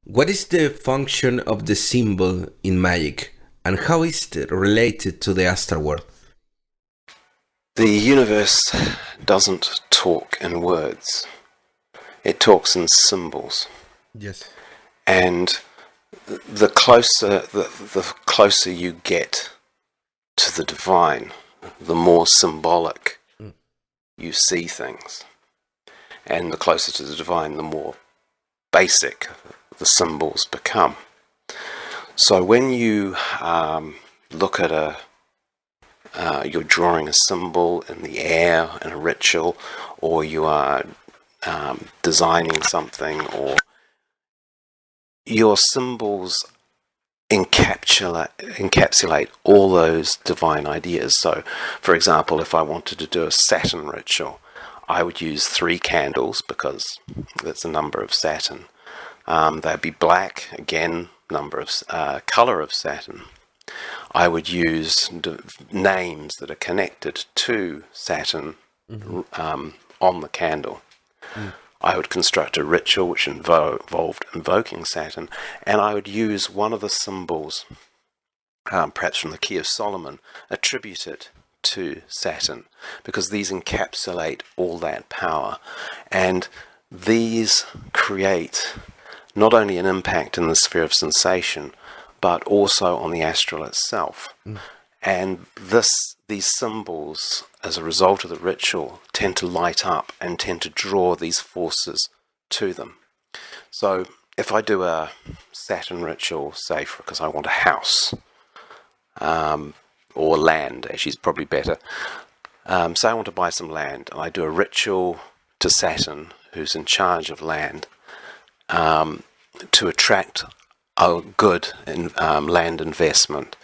What is the function of the symbol in magic, and how is it related to the astral world? The universe doesn't talk in words. It talks in symbols. Yes. And the closer you get to the divine, the more symbolic you see things. And the closer to the divine, the more basic the symbols become. So when you look at you're drawing a symbol in the air in a ritual, or you are designing something, or your symbols encapsulate all those divine ideas. So, for example, if I wanted to do a Saturn ritual, I would use 3 candles because that's the number of Saturn. They'd be black, again, number of color of Saturn. I would use names that are connected to Saturn on the candle. I would construct a ritual which involved invoking Saturn, and I would use one of the symbols, perhaps from the Key of Solomon, attributed to Saturn, because these encapsulate all that power. And these create not only an impact in the sphere of sensation, but also on the astral itself. And these symbols, as a result of the ritual, tend to light up and tend to draw these forces to them. So if I do a Saturn ritual, say because I want a house, or land, actually is probably better. Say I want to buy some land, and I do a ritual to Saturn, who's in charge of land, to attract a good land investment.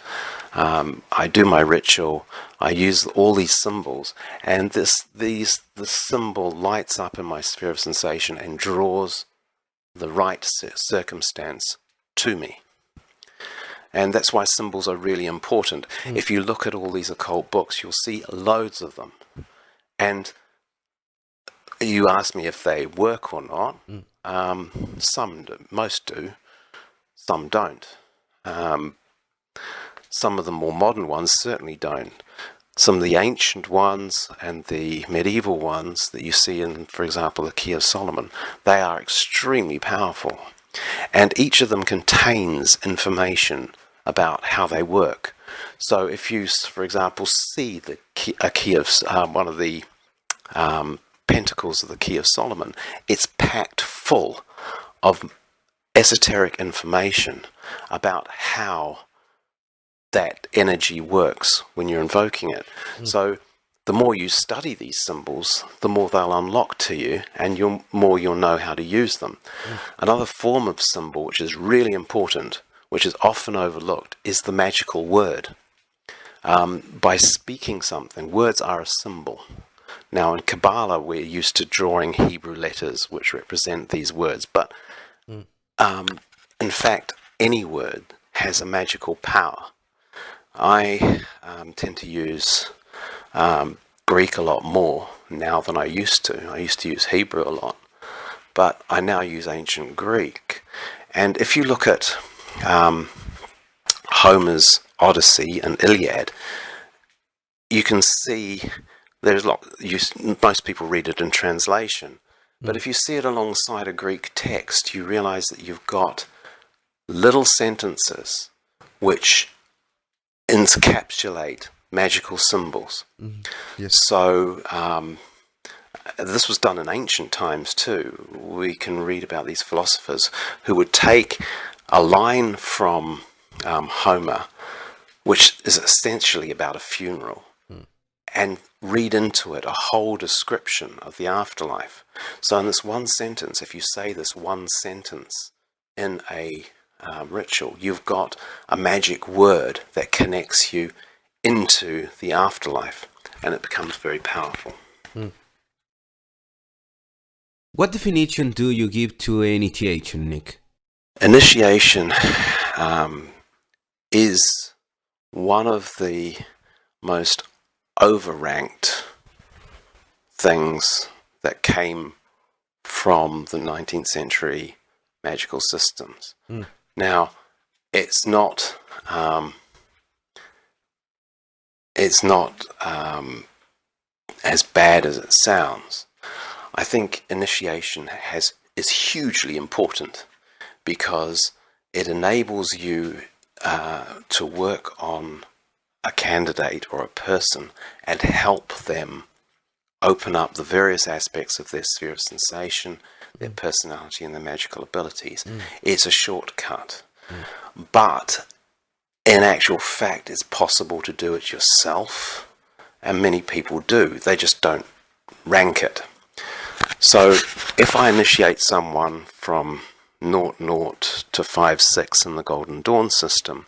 I do my ritual, I use all these symbols, and the symbol lights up in my sphere of sensation and draws the right circumstance to me. And that's why symbols are really important. If you look at all these occult books, you'll see loads of them. And you ask me if they work or not. Some do, most do, some don't. Some of the more modern ones certainly don't. Some of the ancient ones and the medieval ones that you see in, for example, the Key of Solomon, they are extremely powerful. And each of them contains information about how they work. So if you, for example, see a key of one of the pentacles of the Key of Solomon, it's packed full of esoteric information about how that energy works when you're invoking it. So the more you study these symbols, the more they'll unlock to you, and more you'll know how to use them. Another form of symbol which is really important, which is often overlooked, is the magical word. By speaking something, words are a symbol. Now in Kabbalah we're used to drawing Hebrew letters which represent these words, but in fact any word has a magical power. I tend to use Greek a lot more now than I used to. I used to use Hebrew a lot, but I now use ancient Greek. And if you look at Homer's Odyssey and Iliad, you can see there's most people read it in translation, but if you see it alongside a Greek text, you realize that you've got little sentences which encapsulate magical symbols. Yes. So this was done in ancient times too. We can read about these philosophers who would take a line from Homer, which is essentially about a funeral, and read into it a whole description of the afterlife. So in this one sentence, if you say this one sentence in a ritual, you've got a magic word that connects you into the afterlife, and it becomes very powerful. What definition do you give to initiation, Nick? Initiation is one of the most overranked things that came from the 19th century magical systems. Now, it's not as bad as it sounds. I think initiation is hugely important because it enables you to work on a candidate or a person and help them open up the various aspects of their sphere of sensation, their personality, and their magical abilities. It's a shortcut. But in actual fact, it's possible to do it yourself, and many people do. They just don't rank it. So if I initiate someone from 0, 0 to 5, 6 in the Golden Dawn system,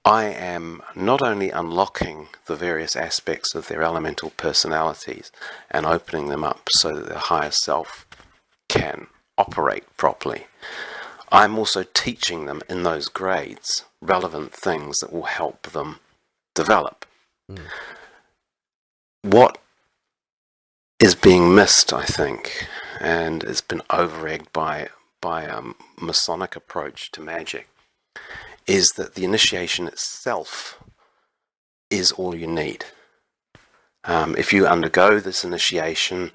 I am not only unlocking the various aspects of their elemental personalities and opening them up so that their higher self can operate properly, I'm also teaching them in those grades relevant things that will help them develop. What is being missed, I think, and it's been over-egged by a Masonic approach to magic, is that the initiation itself is all you need. If you undergo this initiation,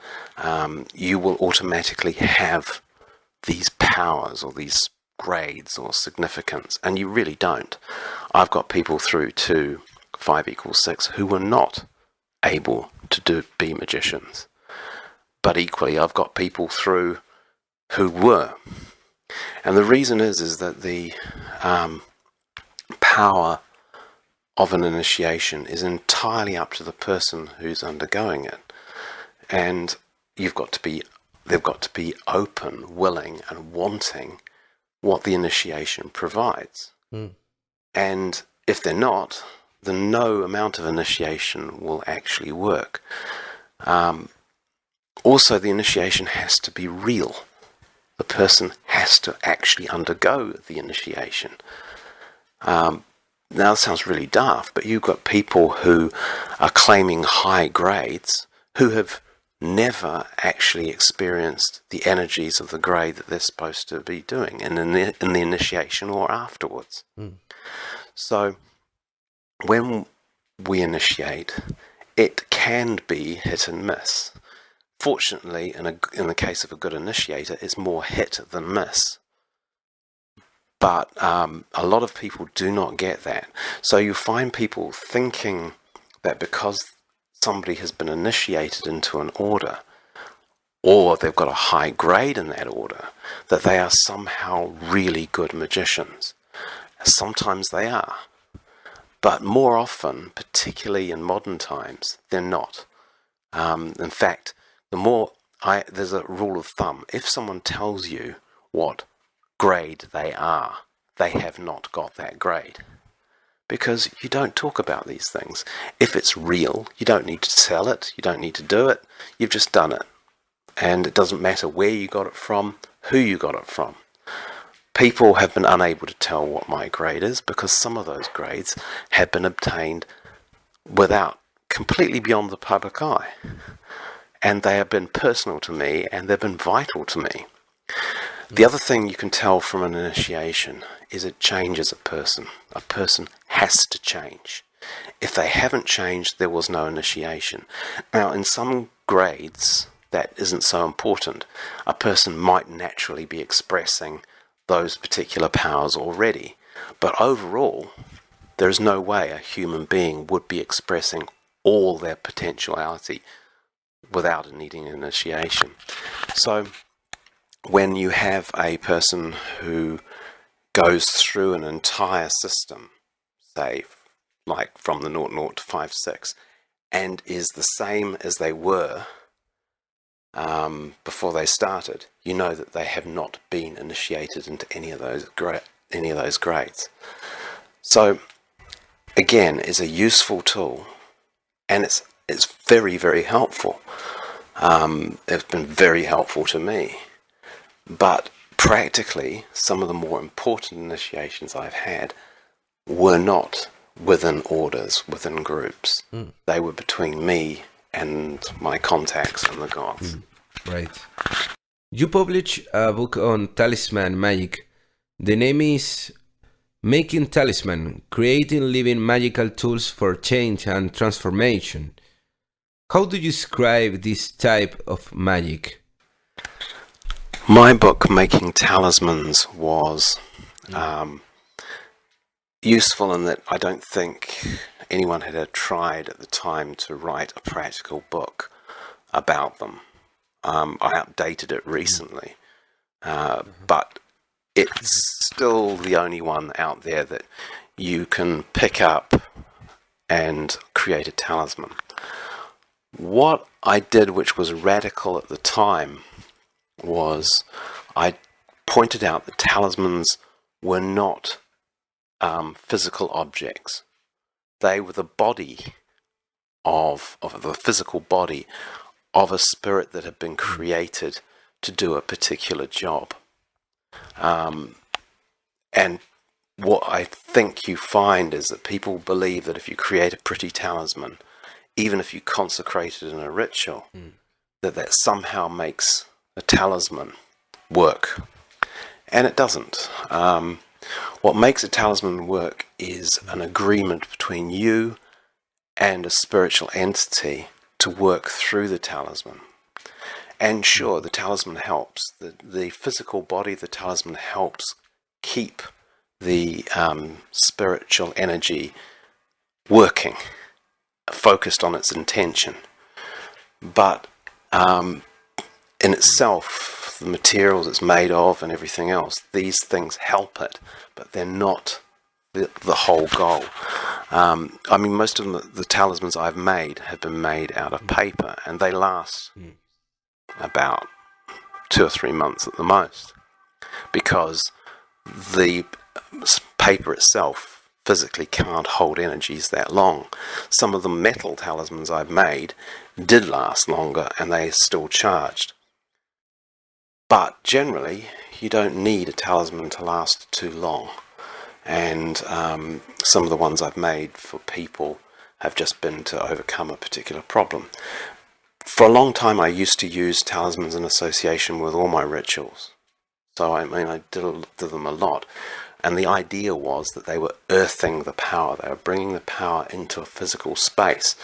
you will automatically have these powers or these grades or significance, and you really don't. I've got people through to 5 = 6 who were not able to be magicians, but equally I've got people through who were. And the reason is that the power of an initiation is entirely up to the person who's undergoing it, and they've got to be open, willing, and wanting what the initiation provides. And if they're not, then no amount of initiation will actually work. Also, the initiation has to be real. The person has to actually undergo the initiation. Now, that sounds really daft, but you've got people who are claiming high grades who have never actually experienced the energies of the grade that they're supposed to be doing in the initiation or afterwards. So, when we initiate, it can be hit and miss. Fortunately, in the case of a good initiator, it's more hit than miss. But a lot of people do not get that. So you find people thinking that because somebody has been initiated into an order, or they've got a high grade in that order, that they are somehow really good magicians. Sometimes they are. But more often, particularly in modern times, they're not. In fact, there's a rule of thumb. If someone tells you what grade they are, they have not got that grade. Because you don't talk about these things. If it's real, you don't need to sell it, you don't need to do it, you've just done it. And it doesn't matter where you got it from, who you got it from. People have been unable to tell what my grade is because some of those grades have been obtained completely beyond the public eye. And they have been personal to me, and they've been vital to me. The other thing you can tell from an initiation is it changes a person. A person has to change. If they haven't changed, there was no initiation. Now, in some grades, that isn't so important. A person might naturally be expressing those particular powers already. But overall, there is no way a human being would be expressing all their potentiality without needing initiation. So, when you have a person who goes through an entire system, say, like from the 0, 0 to 5, 6, and is the same as they were before they started, you know that they have not been initiated into any of those grades. So, again, it's a useful tool, and it's very, very helpful. It's been very helpful to me. But practically, some of the more important initiations I've had were not within orders, within groups. They were between me and my contacts and the gods. Right. You published a book on Talisman Magic. The name is Making Talisman, Creating Living Magical Tools for Change and Transformation. How do you describe this type of magic? My book, Making Talismans, was useful in that I don't think anyone had tried at the time to write a practical book about them. I updated it recently, but it's still the only one out there that you can pick up and create a talisman. What I did, which was radical at the time, was I pointed out that talismans were not physical objects. They were the body of the physical body of a spirit that had been created to do a particular job. And what I think you find is that people believe that if you create a pretty talisman, even if you consecrate it in a ritual, that somehow makes a talisman work. And it doesn't. What makes a talisman work is an agreement between you and a spiritual entity to work through the talisman. And sure, the talisman helps. The physical body of the talisman helps keep the spiritual energy working, focused on its intention. But in itself, the materials it's made of and everything else, these things help it, but they're not the whole goal. I mean, most of the talismans I've made have been made out of paper, and they last about 2 or 3 months at the most, because the paper itself physically can't hold energies that long. Some of the metal talismans I've made did last longer, and they're still charged. But generally, you don't need a talisman to last too long. And some of the ones I've made for people have just been to overcome a particular problem. For a long time, I used to use talismans in association with all my rituals. So I did them a lot. And the idea was that they were earthing the power. They were bringing the power into a physical space.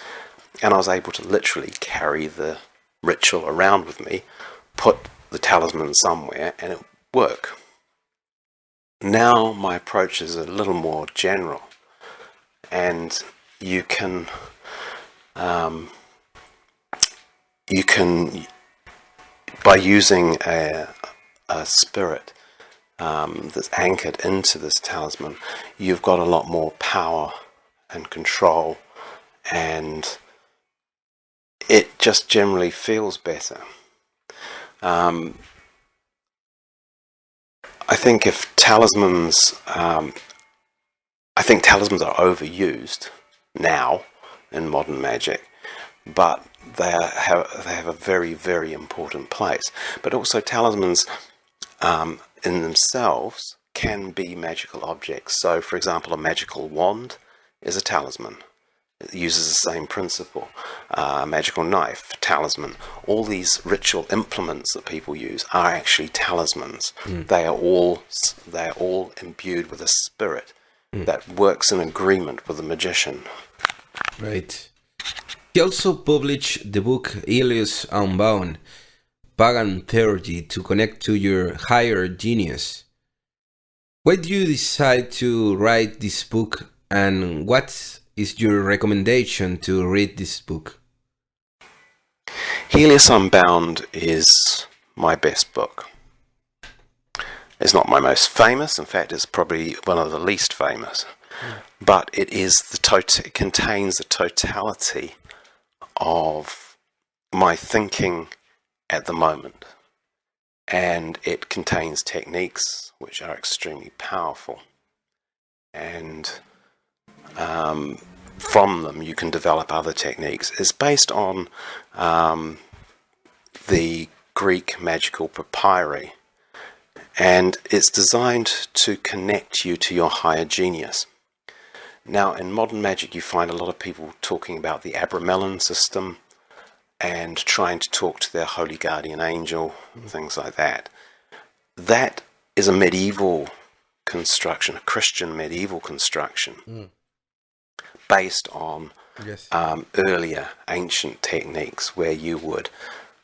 And I was able to literally carry the ritual around with me, put the talisman somewhere, and it would work. Now my approach is a little more general, and you can by using a spirit that's anchored into this talisman, you've got a lot more power and control, and it just generally feels better. I think talismans are overused now in modern magic, but they have a very, very important place. But also talismans in themselves can be magical objects. So, for example, a magical wand is a talisman. It uses the same principle. A magical knife, talisman. All these ritual implements that people use are actually talismans. They are all imbued with a spirit that works in agreement with the magician. Right. He also published the book Helios Unbound, Pagan Theurgy to connect to your higher genius. Why did you decide to write this book, and what is your recommendation to read this book? Helios Unbound is my best book. It's not my most famous. In fact, it's probably one of the least famous. But it contains the totality of my thinking at the moment. And it contains techniques which are extremely powerful. And from them you can develop other techniques. It's based on the Greek magical papyri, and it's designed to connect you to your higher genius. Now, in modern magic you find a lot of people talking about the Abramelin system, and trying to talk to their holy guardian angel, things like that. That is a medieval construction, a Christian medieval construction, based on Yes. earlier ancient techniques where you would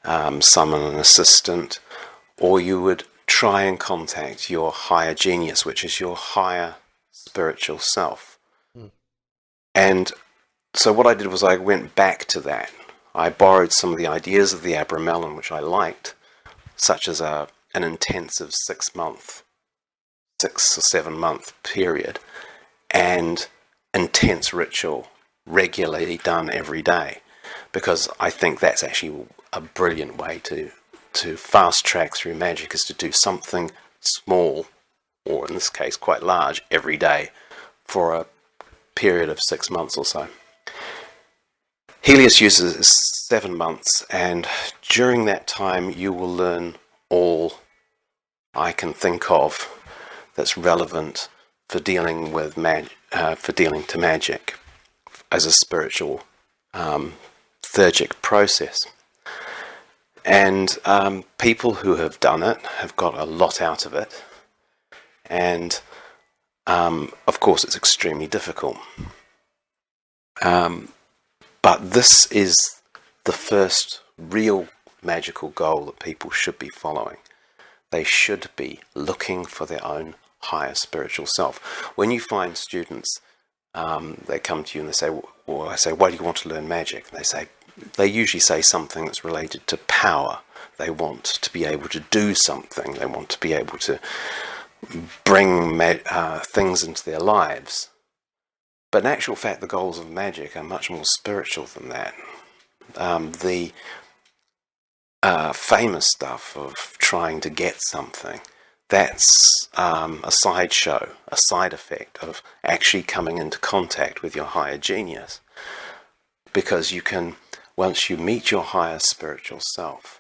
summon an assistant, or you would try and contact your higher genius, which is your higher spiritual self. And so what I did was I went back to that. I borrowed some of the ideas of the Abramelin, which I liked, such as an intensive 6 or 7 month period, and intense ritual regularly done every day, because I think that's actually a brilliant way to fast track through magic, is to do something small, or in this case quite large, every day for a period of 6 months or so. Helios uses 7 months, and during that time you will learn all I can think of that's relevant for dealing with to magic as a spiritual theurgic process. And people who have done it have got a lot out of it, and of course it's extremely difficult. But this is the first real magical goal that people should be following. They should be looking for their own higher spiritual self. When you find students, they come to you and they say, or I say, why do you want to learn magic? And they usually say something that's related to power. They want to be able to do something. They want to be able to bring things into their lives. But in actual fact, the goals of magic are much more spiritual than that. The famous stuff of trying to get something, that's a sideshow, a side effect of actually coming into contact with your higher genius. Because you can, once you meet your higher spiritual self,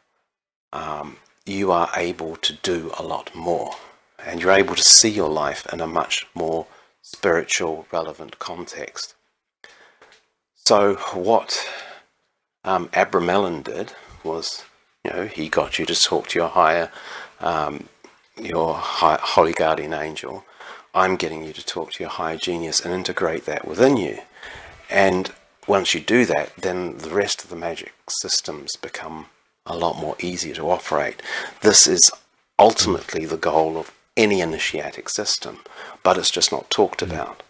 you are able to do a lot more. And you're able to see your life in a much more spiritual, relevant context. So what Abramelin did was, he got you to talk to your higher, holy guardian angel. I'm getting you to talk to your higher genius and integrate that within you. And once you do that, then the rest of the magic systems become a lot more easier to operate. This is ultimately the goal of any initiatic system, but it's just not talked about.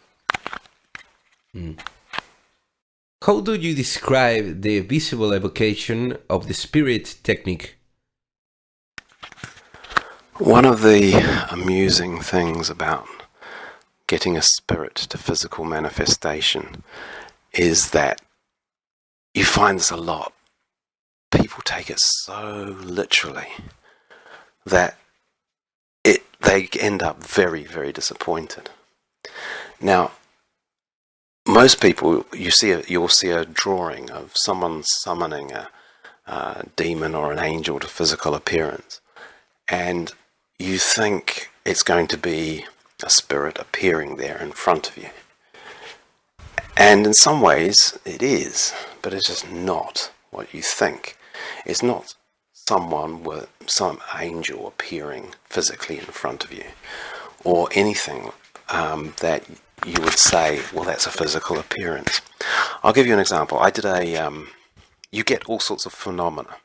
How do you describe the visible evocation of the spirit technique? One of the amusing things about getting a spirit to physical manifestation is that you find this a lot. People take it so literally that they end up very, very disappointed. Now, most people, you'll see a drawing of someone summoning a demon or an angel to physical appearance, and you think it's going to be a spirit appearing there in front of you. And in some ways it is, but it's just not what you think. It's not someone with some angel appearing physically in front of you, or anything that you would say, well, that's a physical appearance. I'll give you an example. I did you get all sorts of phenomena.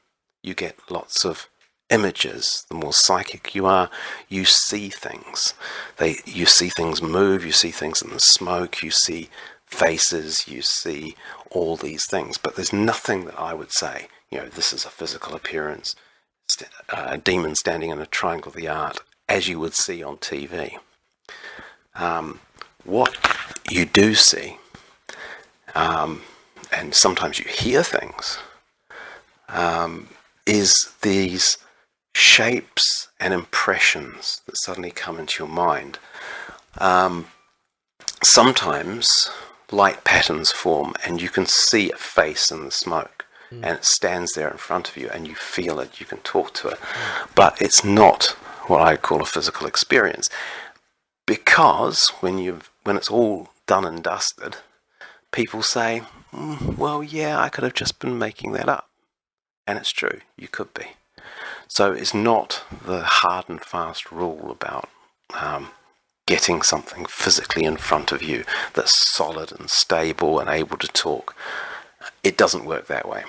You get lots of images. The more psychic you are, you see things. You see things move, you see things in the smoke, you see faces, you see all these things. But there's nothing that I would say, this is a physical appearance, a demon standing in a triangle of the art, as you would see on TV. What you do see, and sometimes you hear things, is these shapes and impressions that suddenly come into your mind. Sometimes light patterns form and you can see a face in the smoke, and it stands there in front of you and you feel it, you can talk to it, but it's not what I call a physical experience, because when it's all done and dusted, people say, well, yeah, I could have just been making that up. And it's true, you could be. So it's not the hard and fast rule about getting something physically in front of you that's solid and stable and able to talk. It doesn't work that way.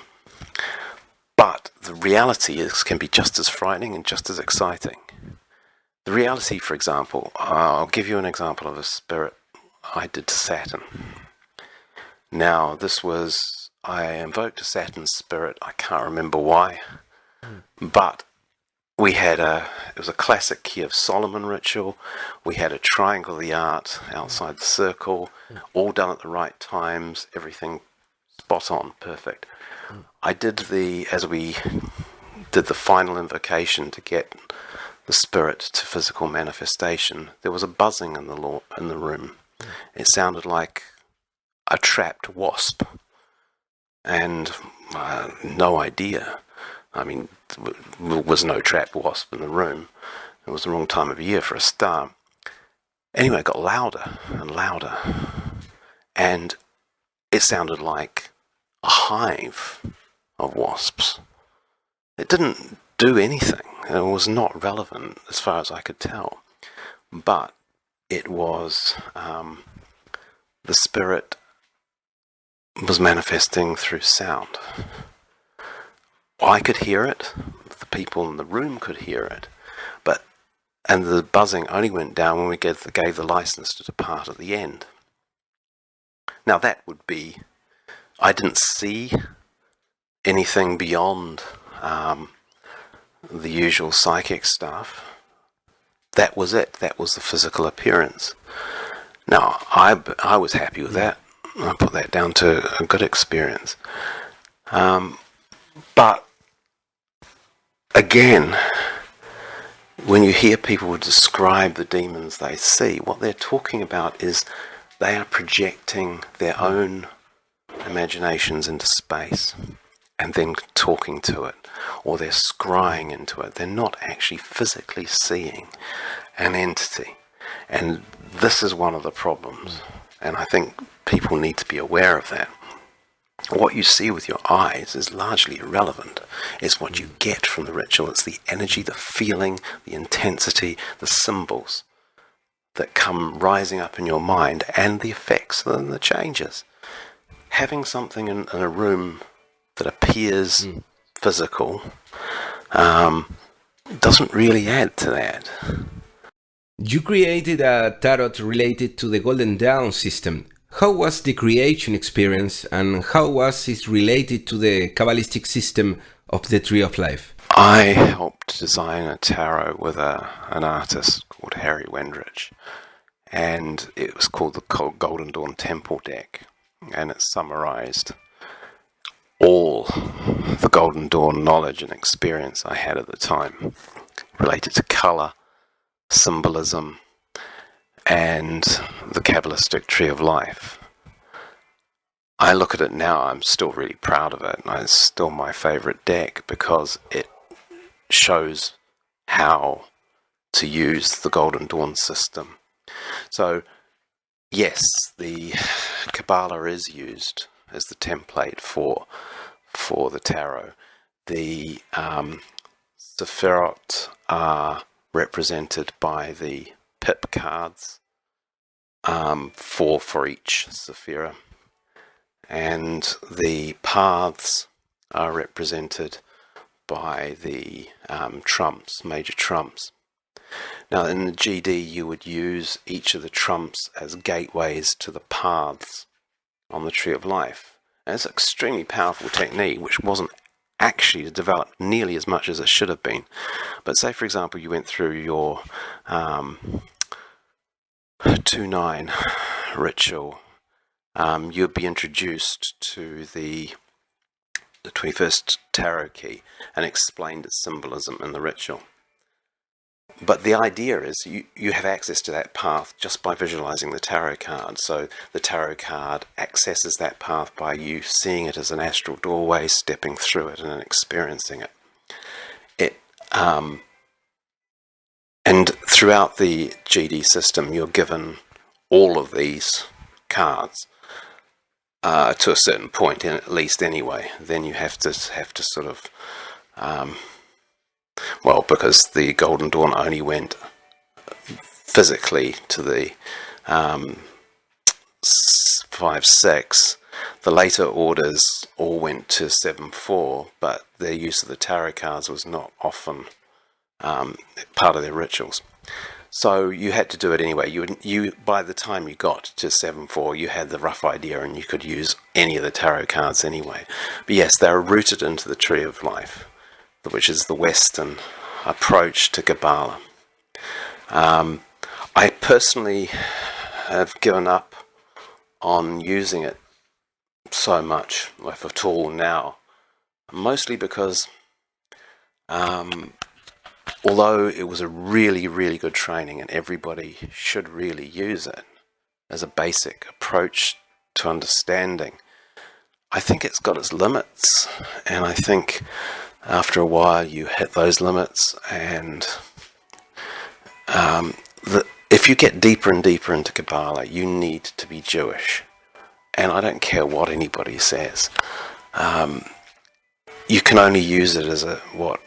But the reality can be just as frightening and just as exciting. The reality, for example, I'll give you an example of a spirit I did to Saturn. Now, I invoked a Saturn spirit, I can't remember why, but it was a classic Key of Solomon ritual. We had a triangle of the art outside the circle, all done at the right times, everything spot on, perfect. As we did the final invocation to get the spirit to physical manifestation, there was a buzzing in the room. It sounded like a trapped wasp, and no idea. I mean, there was no trapped wasp in the room. It was the wrong time of year for a star. Anyway, it got louder and louder, and it sounded like a hive of wasps. It didn't do anything. It was not relevant as far as I could tell. But it was, the spirit was manifesting through sound. I could hear it, the people in the room could hear it, and the buzzing only went down when we gave the license to depart at the end. Now that would be, I didn't see anything beyond the usual psychic stuff. That was it. That was the physical appearance. Now, I was happy with that. I put that down to a good experience. But again, when you hear people describe the demons they see, what they're talking about is they are projecting their own imaginations into space and then talking to it, or they're scrying into it. They're not actually physically seeing an entity. And this is one of the problems. And I think people need to be aware of that. What you see with your eyes is largely irrelevant. It's what you get from the ritual. It's the energy, the feeling, the intensity, the symbols that come rising up in your mind, and the effects and the changes. Having something in a room that appears physical doesn't really add to that. You created a tarot related to the Golden Dawn system. How was the creation experience, and how was it related to the Kabbalistic system of the Tree of Life? I helped design a tarot with an artist called Harry Wendrich, and it was called the Golden Dawn Temple deck, and it summarized all the Golden Dawn knowledge and experience I had at the time related to color, symbolism, and the Kabbalistic Tree of Life. I look at it now, I'm still really proud of it, and it's still my favorite deck because it shows how to use the Golden Dawn system. So, yes, the Kabbalah is used as the template for the tarot. The Sephirot are represented by the pip cards, four for each Sephira, and the paths are represented by the trumps, major trumps. Now in the GD you would use each of the trumps as gateways to the paths on the Tree of Life. And it's an extremely powerful technique which wasn't actually developed nearly as much as it should have been. But say for example you went through your 2-9 ritual, you'd be introduced to the 21st tarot key and explained its symbolism in the ritual. But the idea is you have access to that path just by visualizing the tarot card. So the tarot card accesses that path by you seeing it as an astral doorway, stepping through it and experiencing it. And throughout the GD system, you're given all of these cards. to a certain point, at least anyway. Then you have to sort of, because the Golden Dawn only went physically to the 5-6. The later orders all went to 7-4, but their use of the tarot cards was not often part of their rituals. So you had to do it anyway. You by the time you got to 7-4, you had the rough idea, and you could use any of the tarot cards anyway. But yes, they are rooted into the Tree of Life, which is the Western approach to Kabbalah. I personally have given up on using it so much, if at all, now, mostly because although it was a really, really good training and everybody should really use it as a basic approach to understanding, I think it's got its limits, and I think after a while you hit those limits, and if you get deeper and deeper into Kabbalah, you need to be Jewish. And I don't care what anybody says. You can only use it as what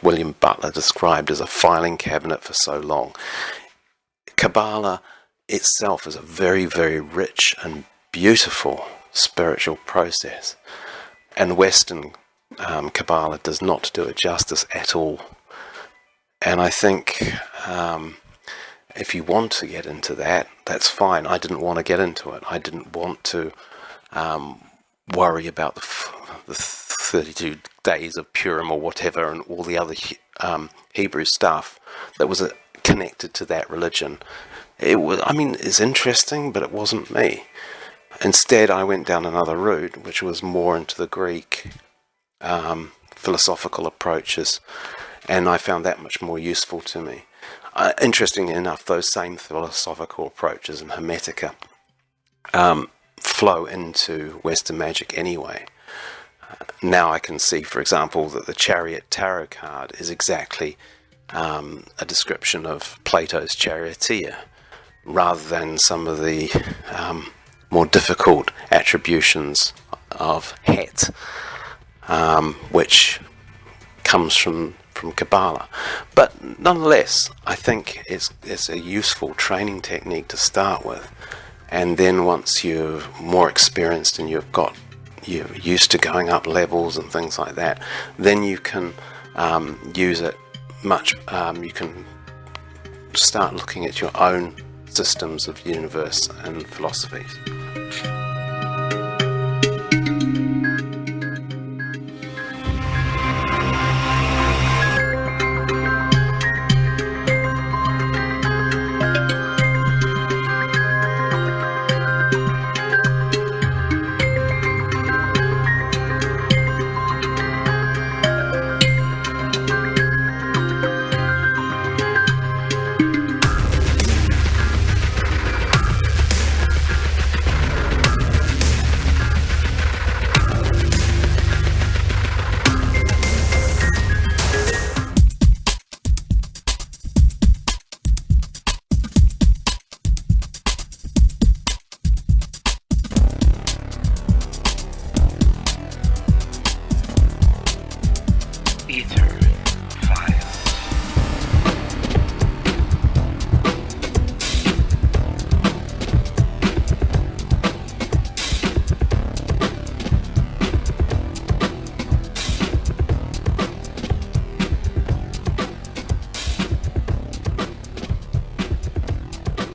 William Butler described as a filing cabinet for so long. Kabbalah itself is a very, very rich and beautiful spiritual process. And Western Kabbalah does not do it justice at all. And I think if you want to get into that, that's fine. I didn't want to get into it. I didn't want to worry about the 32 days of Purim or whatever, and all the other Hebrew stuff that was connected to that religion. It's interesting, but it wasn't me. Instead, I went down another route, which was more into the Greek philosophical approaches, and I found that much more useful to me. Interestingly enough, those same philosophical approaches in Hermetica flow into Western magic anyway. Now I can see, for example, that the Chariot Tarot card is exactly a description of Plato's Charioteer, rather than some of the more difficult attributions of Het, which comes from Kabbalah. But nonetheless, I think it's a useful training technique to start with, and then once you're more experienced and you're used to going up levels and things like that, then you can use it much. You can start looking at your own systems of universe and philosophies.